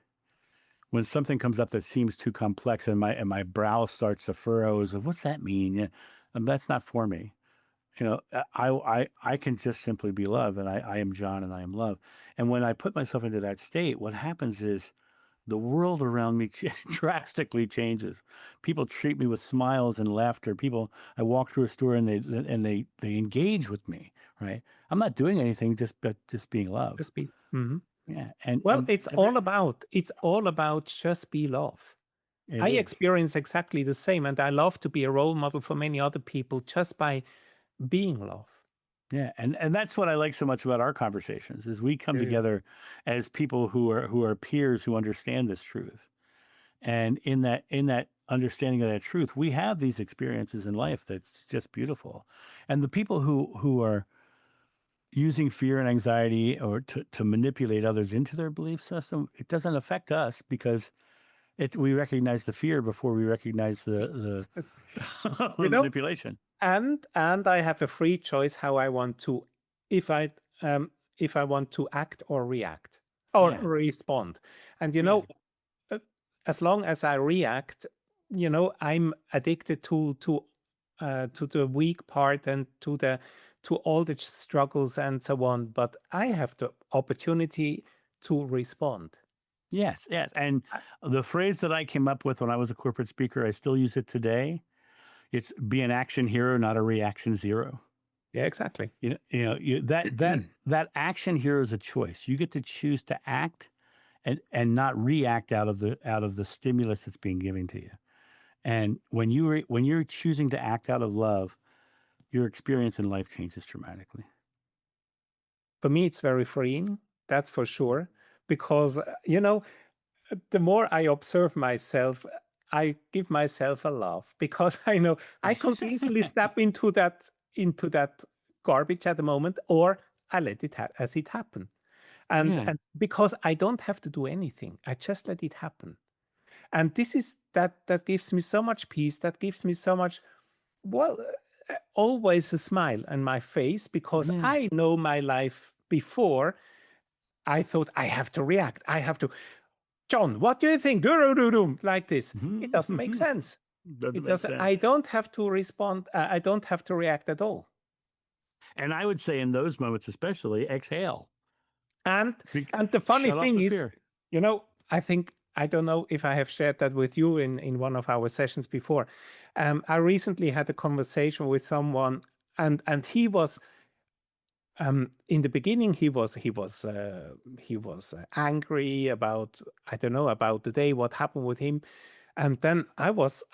B: When something comes up that seems too complex, and my brow starts to furrow, is what's that mean? Yeah, that's not for me. You know, I can just simply be love, and I am John, and I am love. And when I put myself into that state, what happens is the world around me drastically changes. People treat me with smiles and laughter. People, I walk through a store and they engage with me. Right? I'm not doing anything, just being love.
A: Just be. Mhm.
B: Yeah,
A: Well,
B: and
A: it's all about just be love.
B: it
A: I
B: is.
A: experience exactly the same, and I love to be a role model for many other people just by being love.
B: Yeah, and that's what I like so much about our conversations is we come
A: Yeah, yeah.
B: together as people who are peers who understand this truth. And in that understanding of that truth, we have these experiences in life that's just beautiful. And the people who are using fear and anxiety or to manipulate others into their belief system, it doesn't affect us because we recognize the fear before we recognize
A: You
B: the
A: know,
B: manipulation.
A: and I have a free choice how I want to, if I if I want to act or react or
B: Yeah.
A: respond. And
B: Yeah.
A: uh, as long as I react, I'm addicted to to the weak part and to all the struggles and so on. But I have the opportunity to respond.
B: Yes, yes. And
A: I-
B: the phrase that I came up with when I was a corporate speaker, I still use it today. It's be an action hero, not a reaction zero.
A: yeah, exactly.
B: That action hero is a choice. You get to choose to act and not react out of the stimulus that's being given to you. And when you're choosing to act out of love, your experience in life changes dramatically.
A: For me, it's very freeing, that's for sure, because, the more I observe myself, I give myself a laugh because I know I could easily step into that garbage at the moment, or I let it as it happen. And
B: Yeah.
A: and because I don't have to do anything, I just let it happen. And this is that gives me so much peace, that gives me so much, well, always a smile on my face because
B: Yeah.
A: I know my life before. I thought I have to react. I have to, John, what do you think? Do like this. It doesn't make sense.
B: Doesn't
A: It
B: make
A: doesn't.
B: sense.
A: I don't have to respond. I don't have to react at all.
B: And I would say in those moments, especially, exhale.
A: And
B: Bec-
A: and the funny
B: Shut off
A: thing
B: the
A: is,
B: fear.
A: I think I don't know if I have shared that with you in one of our sessions before. I recently had a conversation with someone, and he was, in the beginning he was angry about, I don't know, about the day, what happened with him. And then I was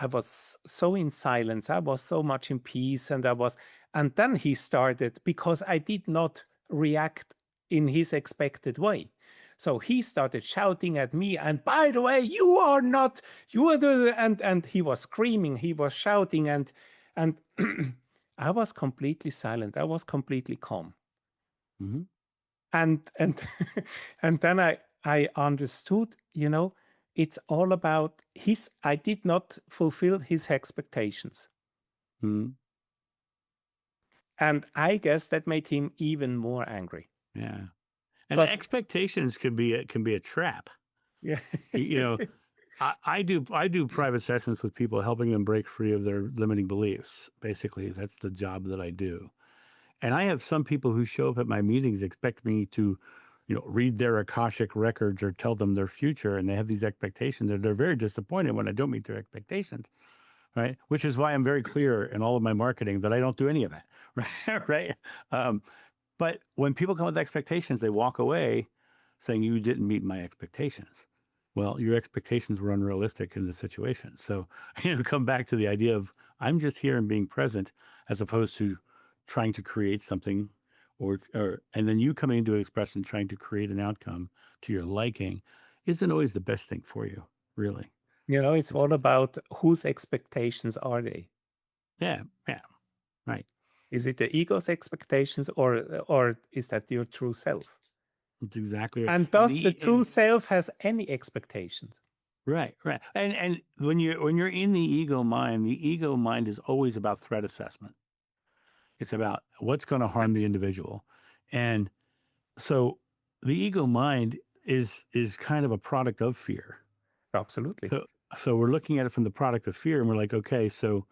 A: so in silence, I was so much in peace, and then he started, because I did not react in his expected way. So he started shouting at me, and by the way, you are not, you are the, and he was screaming, he was shouting, and I was completely silent, I was completely calm.
B: Hmm.
A: And and then I understood, it's all about his, I did not fulfill his expectations,
B: Hmm.
A: and I guess that made him even more angry.
B: Yeah. And
A: But
B: expectations can be a trap.
A: yeah.
B: You know, I do private sessions with people, helping them break free of their limiting beliefs. Basically, that's the job that I do. And I have some people who show up at my meetings expect me to, read their Akashic records or tell them their future, and they have these expectations, and they're very disappointed when I don't meet their expectations. Right, which is why I'm very clear in all of my marketing that I don't do any of that. Right, right. Um, but when people come with expectations, they walk away saying, "You didn't meet my expectations." Well, your expectations were unrealistic in the situation. So, come back to the idea of I'm just here and being present, as opposed to trying to create something, and then you coming into an expression trying to create an outcome to your liking isn't always the best thing for you, really.
A: It's
B: It's,
A: all about whose expectations are they.
B: yeah, yeah, right.
A: Is it the ego's expectations, or is that your true self?
B: That's exactly right.
A: And
B: And
A: does the true self has any expectations?
B: right, right. And when you're in the ego mind is always about threat assessment. It's about what's going to harm the individual. And so the ego mind is kind of a product of fear.
A: Absolutely.
B: So we're looking at it from the product of fear, and we're like, okay, so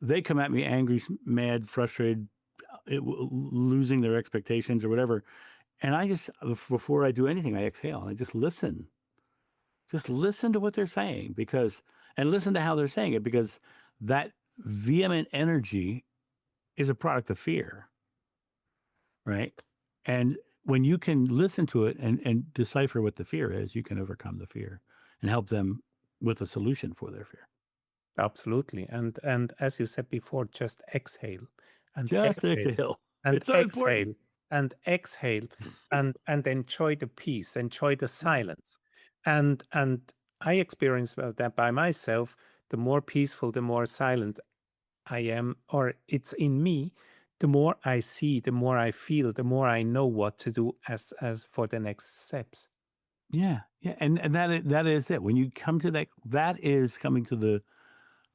B: they come at me angry, mad, frustrated, losing their expectations or whatever. And I just, before I do anything, I exhale and I just listen. Just listen to what they're saying, and listen to how they're saying it, because that vehement energy is a product of fear, right? And when you can listen to it and decipher what the fear is, you can overcome the fear and help them with a solution for their fear.
A: Absolutely. And as you said before, just exhale and
B: Just
A: exhale
B: exhale.
A: and
B: It's so important.
A: exhale and exhale, and enjoy the peace, enjoy the
B: Yeah.
A: silence. And I experience, well, that by myself, the more peaceful, the more silent I am, or it's in me, the more I see, the more I feel, the more I know what to do as for the next steps.
B: Yeah, yeah, and that is it. When you come to that, that is coming to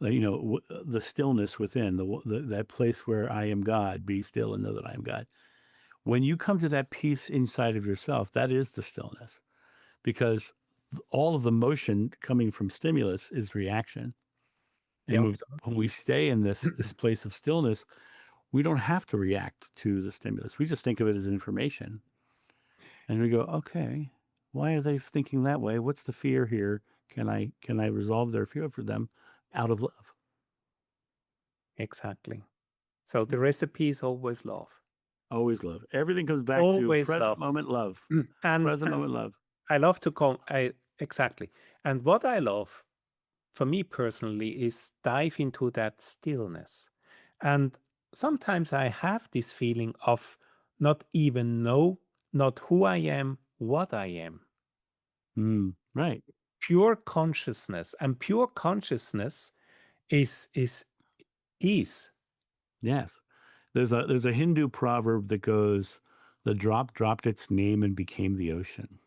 B: the stillness within that place where I am God. Be still and know that I am God. When you come to that peace inside of yourself, that is the stillness, because all of the motion coming from stimulus is reaction.
A: Yeah,
B: And when
A: absolutely.
B: we stay in this place of stillness, we don't have to react to the stimulus. We just think of it as information. And we go, okay, why are they thinking that way? What's the fear here? Can I resolve their fear for them out of love?
A: Exactly. So the
B: Yeah.
A: recipe is always love.
B: Always love. Everything comes back to
A: Always
B: present
A: love.
B: moment love.
A: And
B: Present moment love.
A: I love to come. I exactly. And what I love for me personally is dive into that stillness. And sometimes I have this feeling of not even know not who I am, what I am.
B: Right.
A: Pure consciousness. And pure consciousness is ease.
B: Yes. There's a Hindu proverb that goes, "The drop dropped its name and became the ocean."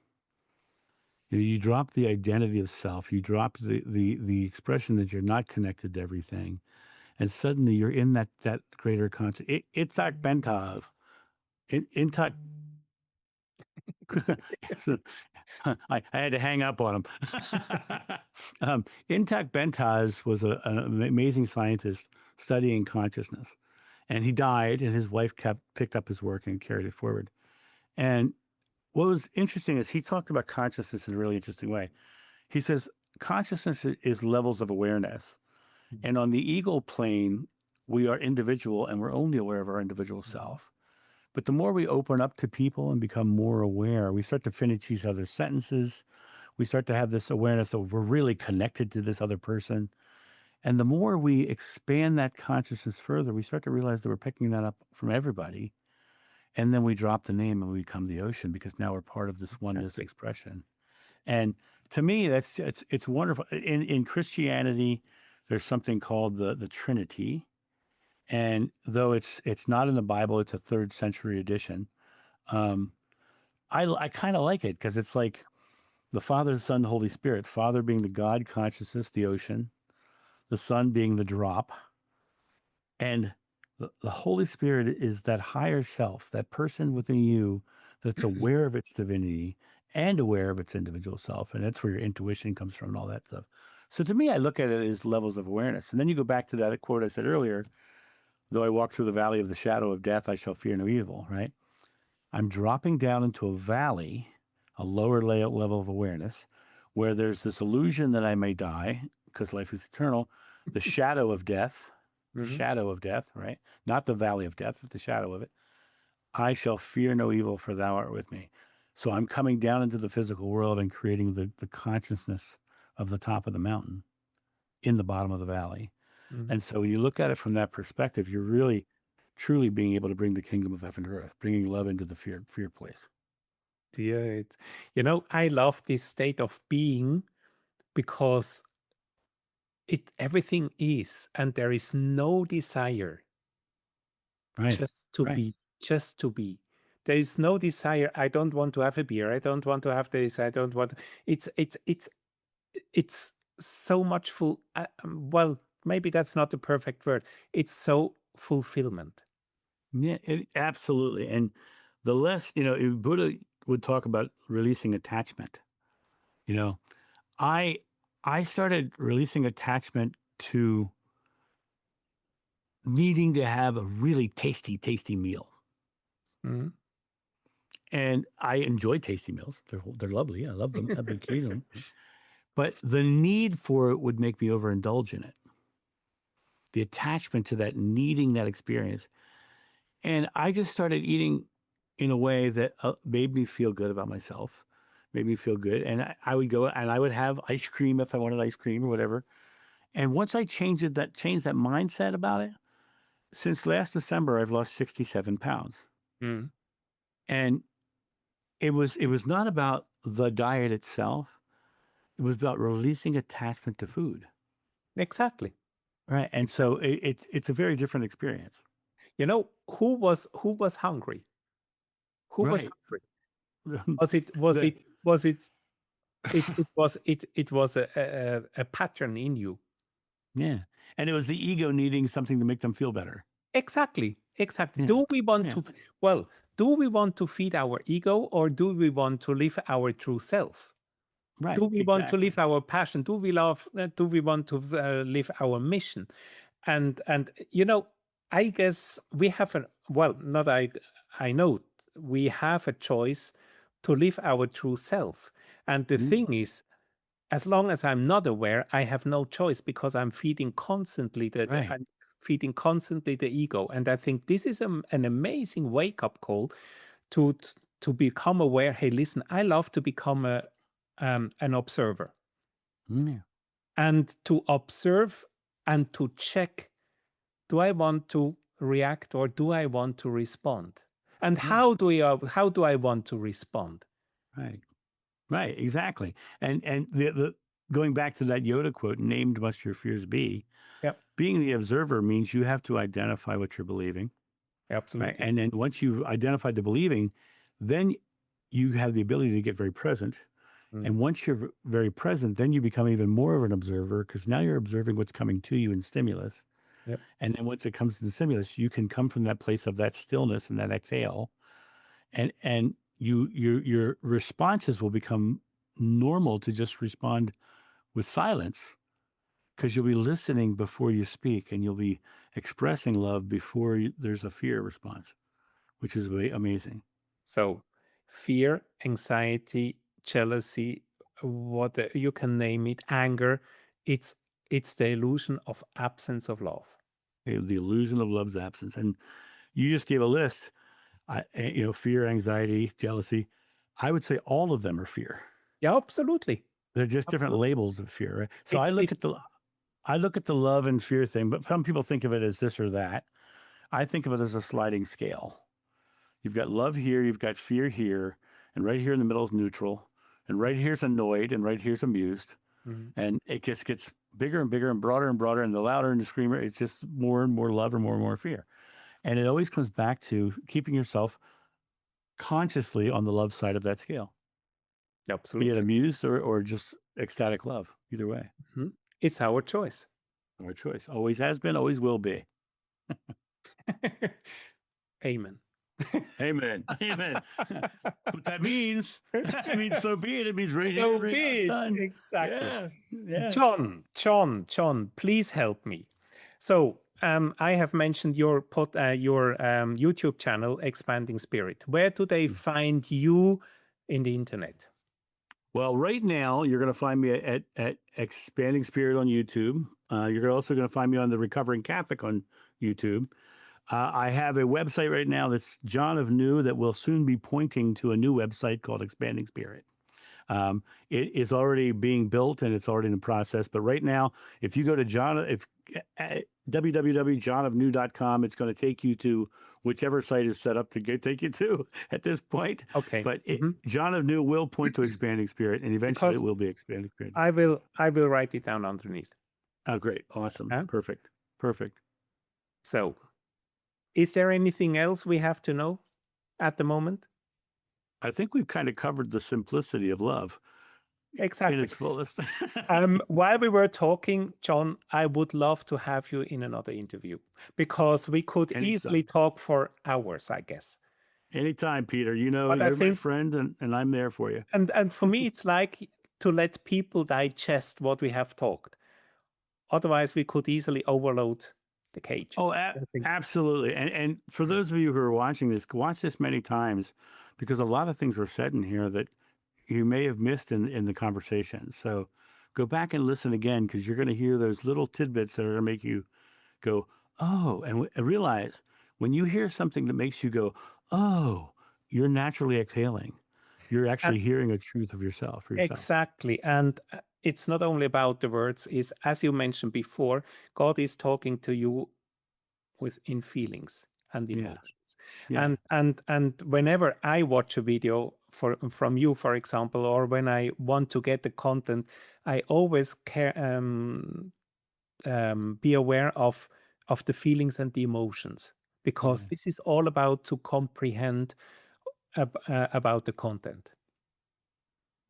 B: You drop the identity of self. You drop the expression that you're not connected to everything, and suddenly you're in that greater conscious. Itzhak Bentov, Intak. So, I had to hang up on him. Intak Bentaz was an amazing scientist studying consciousness, and he died, and his wife picked up his work and carried it forward. And what was interesting is he talked about consciousness in a really interesting way. He says consciousness is levels of awareness, and on the ego plane, we are individual, and we're only aware of our individual self. But the more we open up to people and become more aware, we start to finish each other's sentences. We start to have this awareness that we're really connected to this other person. And the more we expand that consciousness further, we start to realize that we're picking that up from everybody. And then we drop the name and we become the ocean because now we're part of this oneness
A: Exactly.
B: expression. And to me, it's wonderful. In Christianity, there's something called the Trinity. And though it's not in the Bible, it's a third century edition. Um, I kind of like it because it's like the Father, the Son, the Holy Spirit. Father being the God consciousness, the ocean. The Son being the drop, and the Holy Spirit is that higher self, that person within you that's aware of its divinity and aware of its individual self. And that's where your intuition comes from and all that stuff. So to me, I look at it as levels of awareness. And then you go back to that quote I said earlier, though I walk through the valley of the shadow of death, I shall fear no evil, right? I'm dropping down into a valley, a lower level of awareness, where there's this illusion that I may die because life is eternal, the
A: Mhm.
B: shadow of death, right? Not the valley of death, but the shadow of it. I shall fear no evil, for thou art with me. So I'm coming down into the physical world and creating the consciousness of the top of the mountain in the bottom of the valley.
A: Mhm.
B: And so when you look at it from that perspective, you're really truly being able to bring the kingdom of heaven to earth, bringing love into the fear place.
A: Yeah, it's, I love this state of being because it everything is, and there is no desire
B: Right.
A: just to
B: Right.
A: be, just to be. There is no desire. I don't want to have a beer. I don't want to have this. I don't want. It's so much full. Well, maybe that's not the perfect word. It's so fulfillment.
B: Yeah, absolutely. And the less, if Buddha would talk about releasing attachment. You know, I I started releasing attachment to needing to have a really tasty meal.
A: Mhm.
B: And I enjoy tasty meals. They're lovely. I love them occasionally. But the need for it would make me overindulge in it. The attachment to that needing that experience. And I just started eating in a way that made me feel good about myself, made me feel good. And I would go and I would have ice cream if I wanted ice cream or whatever. And once I changed that mindset about it, since last December, I've lost 67 pounds.
A: Mhm.
B: And it was not about the diet itself. It was about releasing attachment to food.
A: Exactly.
B: Right. And so it's a very different experience.
A: Who was hungry? Who was
B: Right.
A: hungry? Was it was
B: the
A: it was it it was a pattern in you.
B: yeah. And it was the ego needing something to make them feel better.
A: Exactly, exactly.
B: Yeah.
A: Do we want
B: Yeah.
A: to well, do we want to feed our ego or do we want to live our true self?
B: Right.
A: Do we want to live
B: Exactly.
A: our passion? Do we want to live our mission? And you know, I guess we have a, well, not I know we have a choice to live our true self. And the
B: Mm,
A: thing is, as long as I'm not aware, I have no choice because I'm feeding constantly
B: right.
A: I'm feeding constantly the ego. And I think this is an amazing wake up call to to become aware. Hey, listen, I love to become a an observer
B: Mm,
A: and to observe and to check, do I want to react or do I want to respond? And
B: yeah.
A: how do I want to respond?
B: Right. Right. Exactly. And the going back to that Yoda quote, "Named must your fears be."
A: Yep,
B: Being the observer means you have to identify what you're believing, right?
A: absolutely.
B: And then once you've identified the believing, then you have the ability to get very present.
A: Mm,
B: And once you're very present, then you become even more of an observer because now you're observing what's coming to you in stimulus.
A: yep.
B: And then once it comes to the stimulus, you can come from that place of that stillness and that exhale, and your responses will become normal to just respond with silence because you'll be listening before you speak, and you'll be expressing love before there's a fear response, which is really amazing.
A: So fear, anxiety, jealousy, what you can name it, anger, it's it's the illusion of absence of love.
B: The illusion of love's absence, and you just gave a list. Fear, anxiety, jealousy. I would say all of them are fear.
A: Yeah, absolutely.
B: They're just different
A: Absolutely.
B: labels of fear, right? So
A: It's it
B: I look at the love and fear thing, but some people think of it as this or that. I think of it as a sliding scale. You've got love here, you've got fear here, and right here in the middle is neutral, and right here's annoyed, and right here's amused,
A: Mhm.
B: and it just gets bigger and bigger and broader, and the louder and the screamer, it's just more and more love or more and more fear. And it always comes back to keeping yourself consciously on the love side of that scale, be it
A: Absolutely.
B: amused or just ecstatic love. Either way,
A: Mhm. It's our choice.
B: our choice always has been, always will be.
A: Amen.
B: Amen. Amen. What that means, that means so be it. It means right here,
A: So
B: right now,
A: be
B: it's
A: it.
B: done.
A: Exactly.
B: Yeah. Yeah.
A: John, please help me. So, I have mentioned your YouTube channel, Expanding Spirit. Where do they find you in the internet?
B: Well, right now you're going to find me at Expanding Spirit on YouTube. You're also going to find me on the Recovering Catholic on YouTube. I have a website right now that's John of New that will soon be pointing to a new website called Expanding Spirit. It is already being built and it's already in the process. But right now, if you go to www.johnofnew.com, it's going to take you to whichever site is set up to take you to at this point.
A: Okay.
B: But
A: Mhm.
B: John of New will point to Expanding Spirit, and eventually it
A: Because
B: will be Expanding Spirit.
A: I will write it down underneath.
B: Oh, great, awesome,
A: Huh?
B: perfect, perfect.
A: So, is there anything else we have to know at the moment?
B: I think we've kind of covered the simplicity of love in
A: Exactly.
B: its fullest.
A: While we were talking, John, I would love to have you in another interview because we could easily
B: Anytime,
A: talk for hours, I guess.
B: anytime, Peter. You know
A: But I
B: you're my
A: think,
B: friend, and I'm there for you.
A: and for me, it's like to let people digest what we have talked. Otherwise, we could easily overload the cage.
B: Oh,
A: I think.
B: absolutely. And for those of you who are watching this, watch this many times because a lot of things were said in here that you may have missed in the conversation. So go back and listen again because you're going to hear those little tidbits that are going to make you go, oh, and realize when you hear something that makes you go, oh, you're naturally exhaling. You're actually hearing a truth of yourself for yourself.
A: Exactly. And it's not only about the words, is as you mentioned before, God is talking to you with in feelings and
B: Yeah.
A: emotions.
B: Yeah.
A: And whenever I watch a video from you, for example, or when I want to get the content, I always be aware of the feelings and the emotions because
B: Yeah.
A: this is all about to comprehend about the content.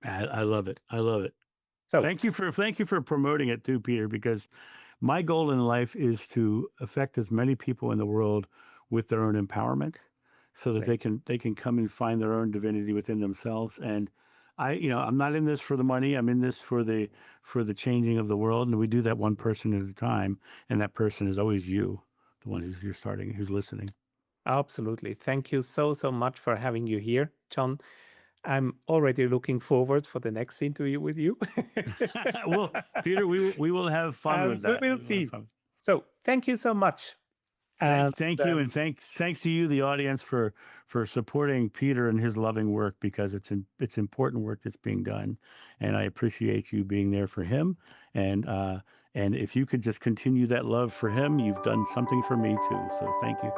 B: I love it. I love it.
A: So
B: Thank you for promoting it too, Peter, because my goal in life is to affect as many people in the world with their own empowerment so that
A: same.
B: they can come and find their own divinity within themselves and I'm not in this for the money. I'm in this for the changing of the world, and we do that one person at a time. And that person is always you, the one who's you're starting, who's listening.
A: Absolutely. Thank you so, so much for having you here, John. I'm already looking forward for the next interview with you.
B: Well, Peter, we will have fun with
A: And we
B: that.
A: will
B: We will have
A: see.
B: fun.
A: So thank you so much. And
B: Thank you, and thanks to you, the audience, for supporting Peter and his loving work, because it's important work that's being done, and I appreciate you being there for him. And if you could just continue that love for him, you've done something for me too. So thank you.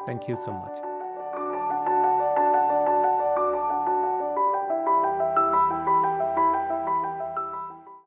A: thank you so much.